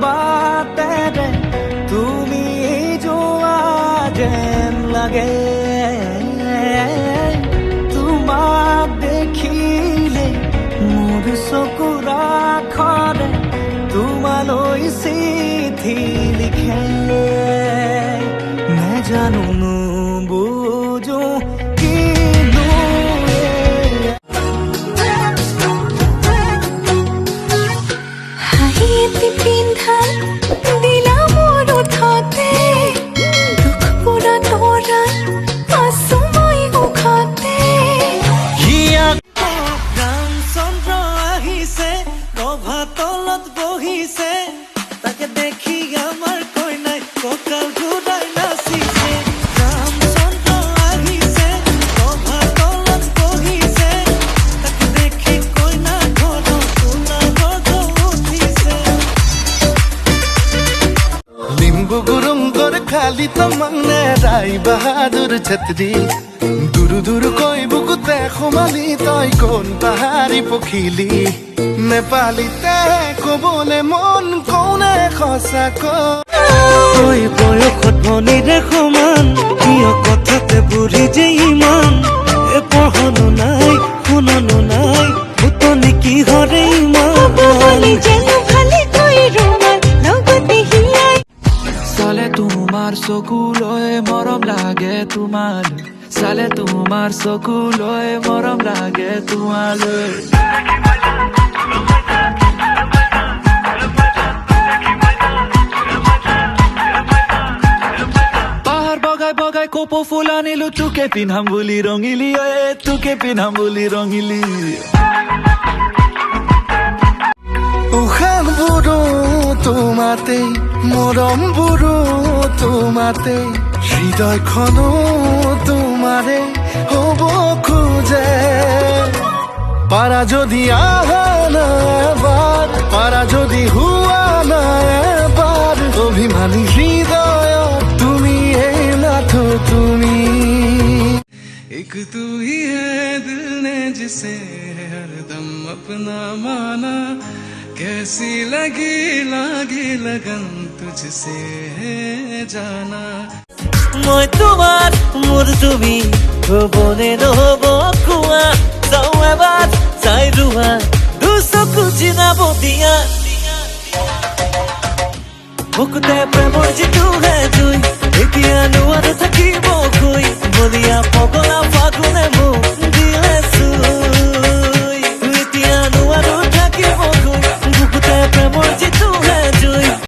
বাটেৰে তুমি যোৱা যেন লাগে তোমাক দেখিলে মোৰ চকুৰ আখৰে তোমালৈ চিঠি লিখে নেজানো নুবুজো কিনো হাঁহিয়েতি পিন্ধা দিলা মোৰ ওঠতে দুখ পুৰা তৰা আছো মই উখতে চন্দ্ৰ আহিছে নভা তলত বহিছে তাকে দেখি আমাৰ কইনাই কঁকাল ঘূৰাই নাচিছে ৰামচন্দ্ৰ আহিছে নভা তলত বহিছে তাকে দেখি কইনা ঘৰত ওলাব উঠিছে लिंबू गुरुङ गोर्खाली त मङ्ने राई बहादुर छेत्री दुरु दुरु कोही बुकु देखुमाली तै कोन पहाडी पोखिली नेपाली तेको बोले मन कौने खसाको ওই বয়সত ভনীৰে সমান প্ৰিয় কথাতে বুঢ়ী যে ইমান এ পঢ়নো নাই শুননো নাই ফুটনি কি হৰে ইমান যেনো ভালে কৈ ৰুমাল লগতে হিলাই চালে তোমাৰ চকুলৈ মৰম লাগে তোমালৈ চালে তোমাৰ চকুলৈ মৰম লাগে তোমালৈ পাহাৰ বগাই বগাই কপৌ ফুল আনিলো তোকে পিন্ধাম বুলি ৰঙিলি তোকে পিন্ধাম বুলি ৰঙিলি উখান বুড়ো তোমাতে মৰম বুড়ো তোমাতে হৃদয়খনো তোমাৰে হ'ব খোজে পাৰা যদি আহা না এবাৰ পাৰা যদি হুৱা না এবাৰ অভিমানী হৃদয় তুমি এই নাথো তুমি एक तू ही है दिल ने जिसे हरदम अपना माना कैसी लगी लागी लगन तुझसे है जाना মই তোমাৰ মোৰ তুমি হবনে নহব কোৱা যাওঁ এবাৰ চাই ৰোৱা দুচকু চিনাব দিয়া বুকুতে প্ৰেমৰ যিটো হে জুই